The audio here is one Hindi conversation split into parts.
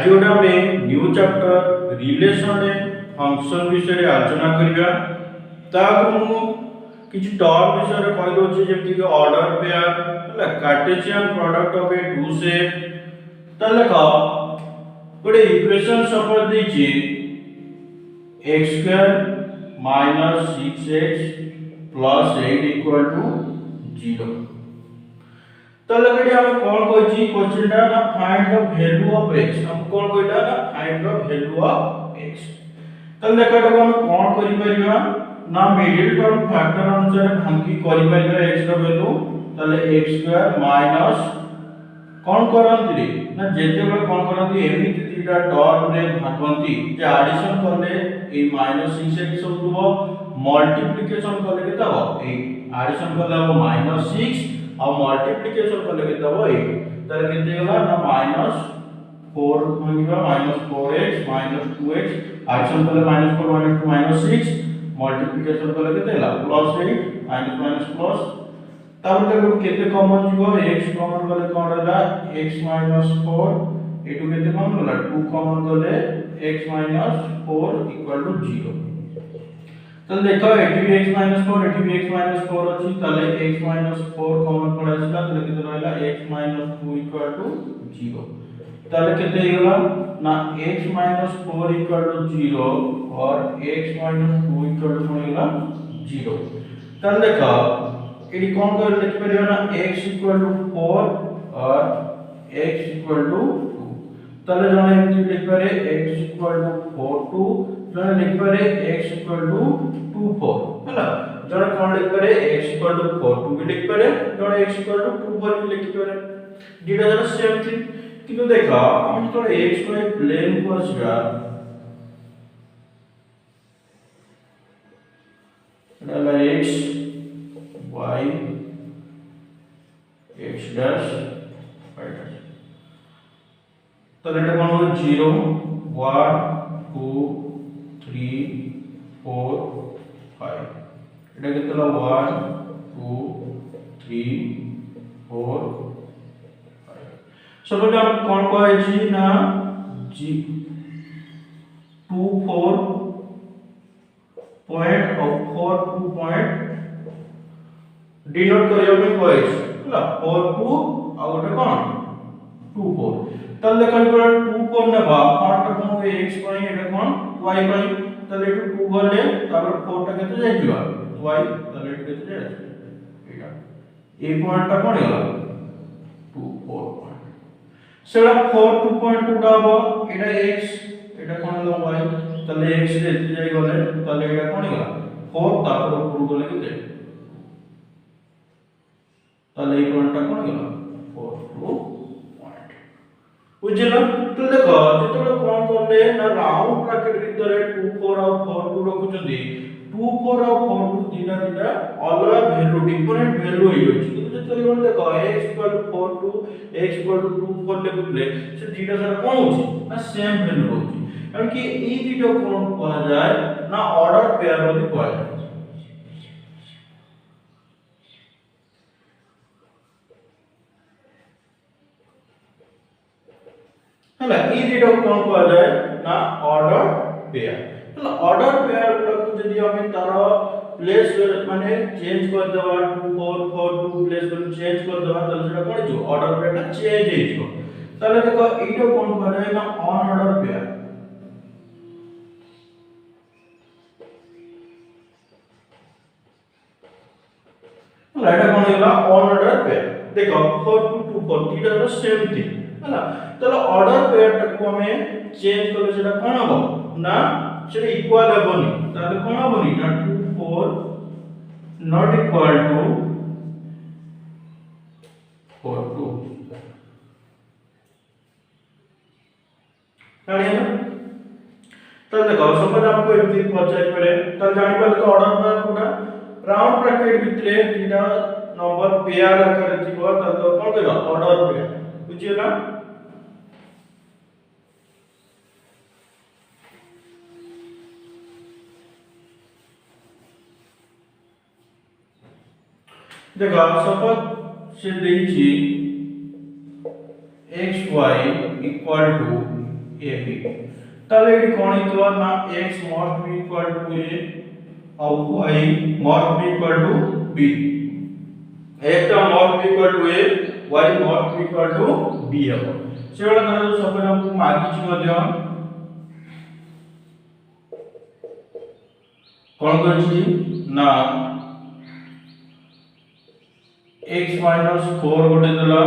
जोड़ा में न्यू चैप्टर रिलेशन फंक्शन विषय आलोचना करिया ताकू किछ टर्म विषय कहि दोछि जेमति कि ऑर्डर पेयर हला cartesian product of A two शेप त लेखा गोटे इक्वेशन सपोज देछि x² - 6x + 8 = 0 तो लगड़ी हम कौन कहछि क्वेश्चन टा ना find the value of x हम कौन कहला ना find the value of x तो देखो हम कौन करि परिबा ना मिडिल टर्म फैक्टर अनुसार भांगी करि परिबा x ର वैल्यू तले x² - कौन करंती रे ना जेते बेले कौन करंती एमिति तीटा टर्म रे भागवंती जे एडिशन करले ए -6x होतबो मल्टीप्लिकेशन करले केता हो 8 एडिशन करले हो -6 और मल्टीप्लिकेशन करले केता हो 8 ताले केते होला ना -4 भागिबा -4x - 2x एडिशन करले -4 - 2 -6 मल्टीप्लिकेशन करले केते होला +8 - प्लस तापर देखो केते कॉमन जीवो x कॉमन गले कोन रहला x - 4 एटू केते कॉमन होला 2 कॉमन गले x - 4 = 0 तो देखो एटी भी x - 4 एटी भी x - 4 अछि तले x - 4 कॉमन पड़ आसला तले केते रहला x - 2 = 0 तले केते होला ना x - 4 = 0 और x - 2 = कोन होला 0 तले देखो एडी कौन कर लिख परियो ना x = 4 और x = 2 तले जने एमती लिख पारे x = 4 2 जने लिख पारे x = 2 4 हैला जने कौन लिख पारे x = 4 2 भी लिख पारे जने x = 2 4 भी लिख पारे दीटा जरा सेम थिंग किंतु देखा हम तो x को एक प्लेन को आसीबा एला x y x dash y dash तो लेट कौन हो 0 1 2 3 4 5 एटा केतला 1 2 3 4 5 सपोज हम कौन कहै छी ना g 2 4 पॉइंट और 4 2 पॉइंट डिनोट करियो में कहै छी हला 4 2 आ गोटे कोन 2 4 तल देखन पर 2 4 ने बा पार्ट कोन x पई एटा कोन y पई तले 2 गले तापर 4 टा केते जाय जिवा y तले केते जाय एटा ए पॉइंट टा कोन होला 2 4 पॉइंट सेला 4 2.2 टा बा एटा x एटा कोन होला y तले x रे जाय गले तले एटा कोन होला 4 तापर ऊपर गले केते तले ए पॉइंट टा कोन गेला 4 2 पॉइंट बुझिला तो देखो जेतले कोन करले ना राउंड ब्रैकेट भीतर 2 4 और 4 2 रखुचंदी 2 4 और 4 2 दीना दीना अलग वैल्यू डिफरेंट वैल्यू होई अछि किंतु जेतले कोन देखो x = 4 2 x = 2 4 लेबुले से दीटा सारा कोन होछि ना सेम वैल्यू होछि कारण कि ई दीटा कोन कहला जाय ना ऑर्डर पेयर होति कहला जाय हला ई दीटा कोन कहला जाय ना ऑर्डर पेयर हला ऑर्डर पेयर को जदी हम तार प्लेस माने चेंज कर देबा 2 4 4 2 प्लेस कर चेंज कर देबा त जेटा कोन जो ऑर्डर पेयर टा चेंज हे जो तले देखो एटा कोन कहला जाय ना अनऑर्डर पेयर हला एटा कोन होला अनऑर्डर पेयर देखो 4 2 2 4 दीटा रो सेम थिंग हला तले ऑर्डर पेयर टाको हमें चेंज करले सेटा कोन हबो ना सेटा इक्वल हबोनी ताले कोन हबोनी ना 2 4 नॉट इक्वल टू 4 2 ताले ना तले देखो सपोज हमको एमती पचाई पड़े तले जानि पाले तो order pair Kota round bracket भितरे तीटा नंबर पेयर आकार थिबो तले कोन कहबा ऑर्डर पेयर बुझियला देखो सपोज से देछि xy = AB ताले एडी कोन हितवा ना x must be equal to a और y must be equal to b x must be equal to a y must be equal to b हबो सेबला धर सपोज हमकु मागी छि मध्य कोन करछि ना x minus 4 गोटे देला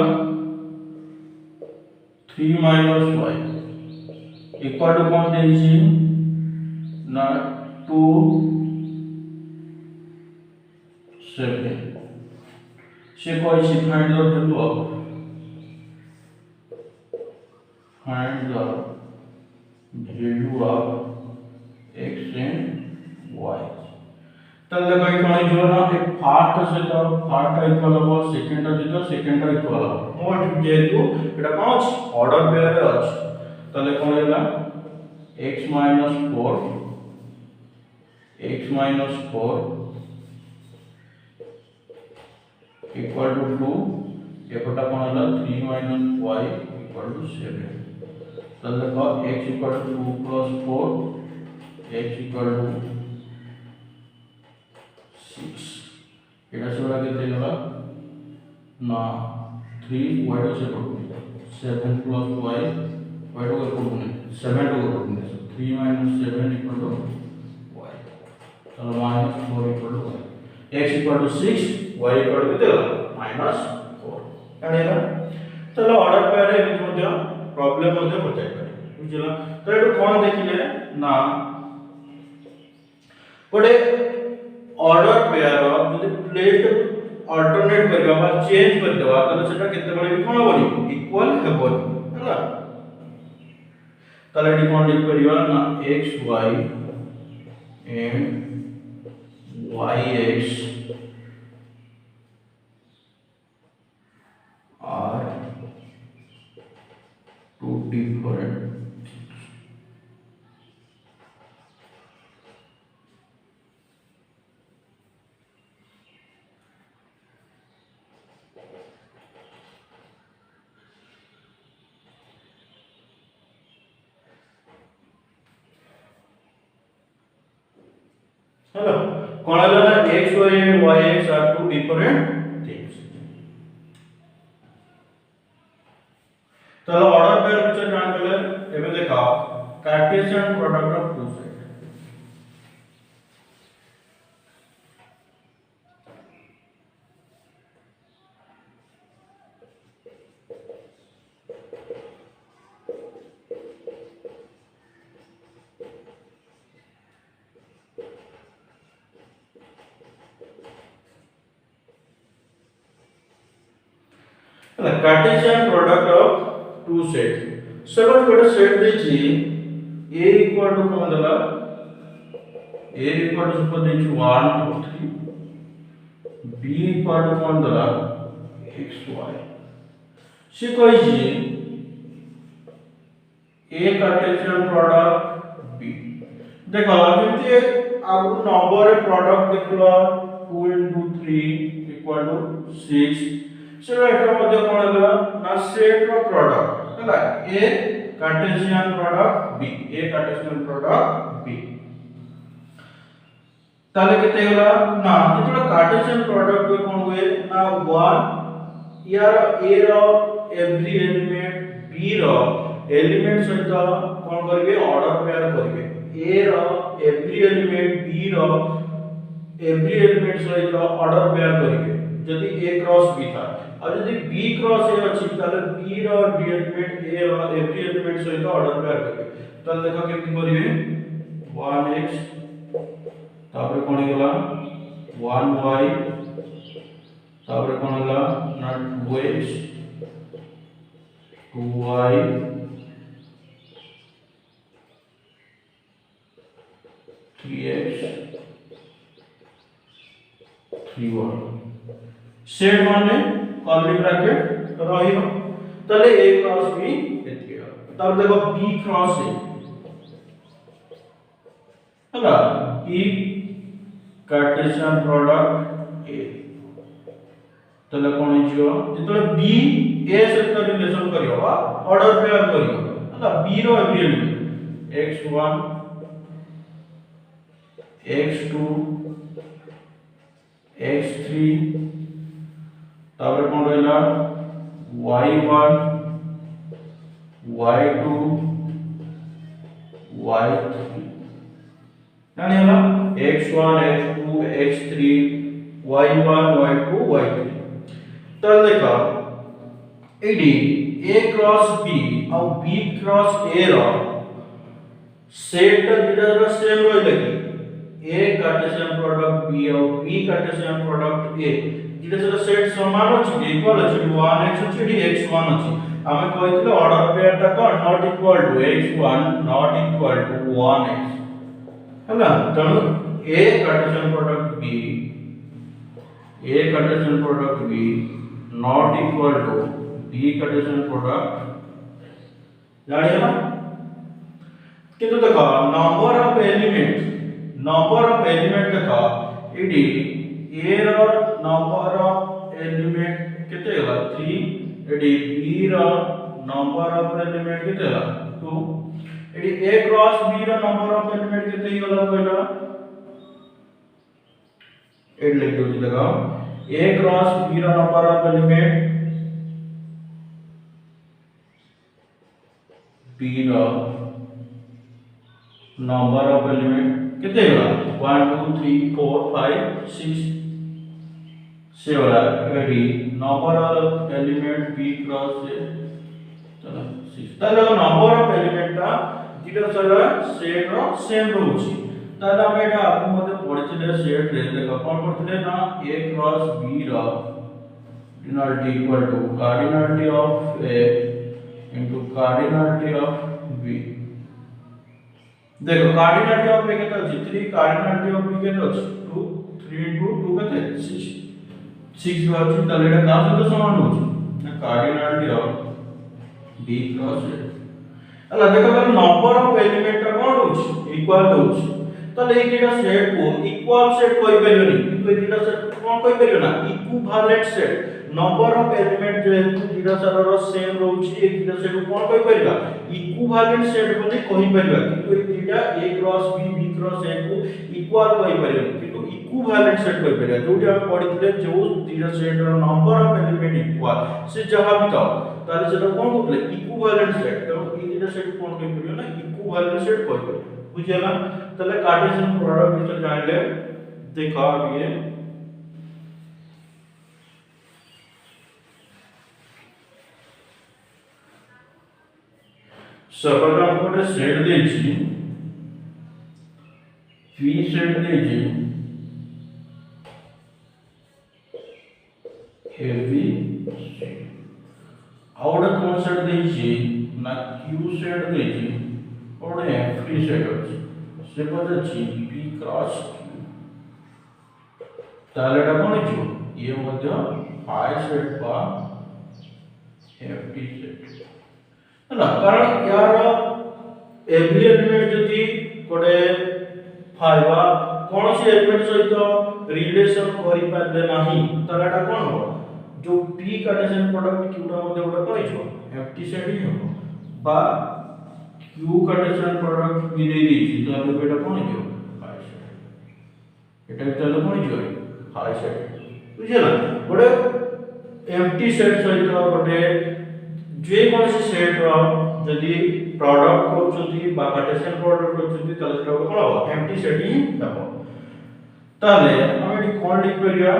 3 minus y equal to कौन देछि ना 2 7 से कोई सी find the value of find the value of x and y तब देखो ये कौन जो ना एक फर्स्ट से तो फर्स्ट इक्वल हो सेकंड से तो सेकंड इक्वल हो मोट जेतु एटा कौन ऑर्डर पेयर अछि तले कौन होला x minus 4 equal to 2 एकोटा कौन होला 3 minus y equal to 7 तले देखो x equal to 2 plus 4 x equal to 6 एटा सोला केते होला ना 3 y to 7 plus y y to equal to 7 to equal to 3 minus 7 equal to y तो minus 4 equal to y x equal to 6 y equal to केते minus 4 जानेला चलो ऑर्डर पेयर रे मध्य प्रॉब्लम मध्य बताइ पारे बुझला तो एटो कोन देखिले ना गोटे ऑर्डर पेयर जदि प्लेट अल्टरनेट करबा बा चेंज कर देबा त सेटा केते बळे भी कोन बनी इक्वल हेबनी हला तले एटी कोन लिख परिबा ना xy and yx are two different हेलो कोन हला ना xy and yx are two different things चलो ऑर्डर पेयर विषय जान गले एबे देखा cartesian product of two set cartesian product of two set suppose गोटे सेट देछि a इक्वल टू कोन दला a इक्वल टू सपोज देछि 1 2 3 b इक्वल टू कोन दला xy से कहि छी a कार्टेशियन प्रोडक्ट b देखो जेते आगु नंबर प्रोडक्ट देखलो 2 into 3 इक्वल टू 6 सेटा एटा मध्ये कोन होला ना सेट रो प्रोडक्ट हला a Cartesian product b a Cartesian product b ताले केते होला ना जेतला कार्टेशियन प्रोडक्ट को कोन होए ना 1 यार a रो एवरी एलिमेंट b रो एलिमेंट सहित कोन करबे ऑर्डर पेयर करबे a रो एवरी एलिमेंट b रो एवरी एलिमेंट सहित ऑर्डर पेयर करबे जदि a क्रॉस b था और यदि b क्रॉस a अछि ताले b रो एलिमेंट a रो एवरी एलिमेंट सहित ऑर्डर पेयर करबे त देखो केमति करिवे 1x तापर कोन गेला 1y तापर कोन होला ना 2x 2y 3x 3y set माने कर्ली ब्रैकेट रहियो तले a क्रॉस b एतिके तब देखो b क्रॉस a हला e कार्टेशियन प्रोडक्ट a तले कोन हिजो जेतले b a सहित रिलेशन करियो बा ऑर्डर पेयर करियो हला बी रो every element x1 x2 x3 तापर कोन रहला y1 y2 y3 यानी हला x1 x2 x3 y1 y2 y3 तो देखो एडी a क्रॉस b और b क्रॉस a रो सेट जेडा सेम रही लगी a कार्टेशियन प्रोडक्ट b और b कार्टेशियन प्रोडक्ट a जेडा सेटा सेट समान अछि इक्वल अछि 1x अछि x1 अछि हमें कहितले ऑर्डर पेयर ता कोन not equal to x1 not equal to 1x हला तनु a Cartesian product b not equal to b Cartesian product जानिला किंतु देखो नंबर ऑफ एलिमेंट देखो इडी a रो नंबर ऑफ एलिमेंट केते होला 3 इडी b रो नंबर ऑफ एलिमेंट केते होला 2 इडी a क्रॉस b रो नंबर ऑफ एलिमेंट केते होला कहला 8 लिख दो देखो a क्रॉस b रो नंबर ऑफ एलिमेंट b रो नंबर ऑफ एलिमेंट कितने होला 1 2 3 4 5 6 से होला एडी number of element b cross से चलो 6 ताले नंबर ऑफ एलिमेंट ता जेटा सला सेट रो सेम रहउची ताले हम एटा आपन मते पढिथिले सेट रे देखो कोन पढिथिले ना a क्रॉस b रो cardinality equal to cardinality of a into cardinality of b देखो कार्डिनलिटी ऑफ ए केते अछि 3 कार्डिनलिटी ऑफ बी केते अछि 2 3 into 2 केते 6 6 अछि तले एटा का सहित समान होछि ना cardinality of B cross A अला देखो नंबर ऑफ एलिमेंट का कोन होछि इक्वल होछि तले एटा सेट को इक्वल सेट कोइ परियोनी किंतु एटा सेट कोन कोइ परियो ना equivalent set number of element जे एटा सारा सेम रहउछि एटा सेट कोन कोइ परिबा इक्विवेलेंट सेट बोली कहि परिबा किंतु एटा a cross b b cross a को इक्वल कहि परिबा किंतु इक्विवेलेंट सेट कहि परिबा जोटी हम पढिथिले जो एटा सेट रो नंबर ऑफ एलिमेंट इक्वल से जहां भी थाओ ताले सेटा कोन कहले इक्विवेलेंट सेट तो एटा सेट कोन कहि परियो ना इक्विवेलेंट सेट कहि परियो बुझियला तले कार्टेशियन प्रोडक्ट विषय जानले देखा ये सपोज हम कोटे सेट देछि p सेट देछि heavy और कोन सेट देछि ना q सेट देछि और f सेट अछि सपोज अछि p क्रॉस q तालेटा कोन छु ये मध्य i सेट बा f सेट हला कारण यार एवरी एलिमेंट जति कोडे फाइबा कोनसी एलिमेंट सहित रिलेशन करि पाले नाही तलाटा कोन हो जो p कार्टेशियन प्रोडक्ट q रा मध्ये ओटा कोन हिजो ft सेट ही हो बा q कार्टेशियन प्रोडक्ट p दे दी तो बेटा कोन हिजो फाइ सेट एटा चलो कोन हिजो फाइ सेट बुझिला ओडे ft सेट सहित ओडे जे कोनसी सेट रो जदी प्रोडक्ट करछथि बा कार्टेशियन प्रोडक्ट करछथि तले सेटा कोन हो एम्प्टी सेट ही हबो ताले हम एडी कोन लिख परिया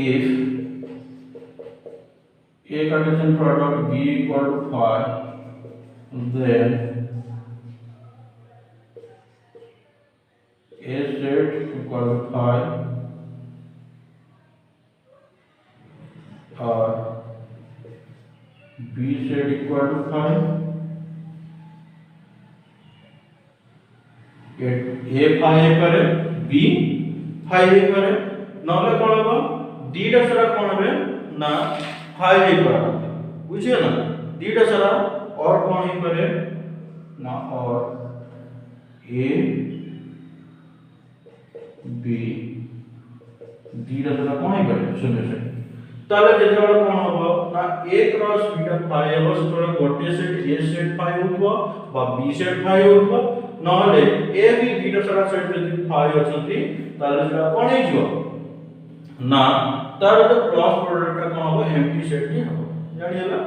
if a Cartesian product b equal to phi then a set equal to phi और b set equal to phi a phi करे b phi करे नले कोन हो दीटा सारा कोन होबे ना phi करे बुझियो ना दीटा सारा और कोन ही करे ना और a b दीटा सारा कोन ही करे सुनो से ताले जेतेबेले कोन हबो ना a क्रॉस b टा फाई हबो सेतबेले गोटे सेट a सेट फाई होतबो बा b सेट फाई होतबो नहले a b b टा सारा सेट जदि फाई अछंती ताले सेटा कोन हे जिवो ना तार तो क्रॉस प्रोडक्ट का कोन हबो एम्प्टी सेट ही हबो जानि हला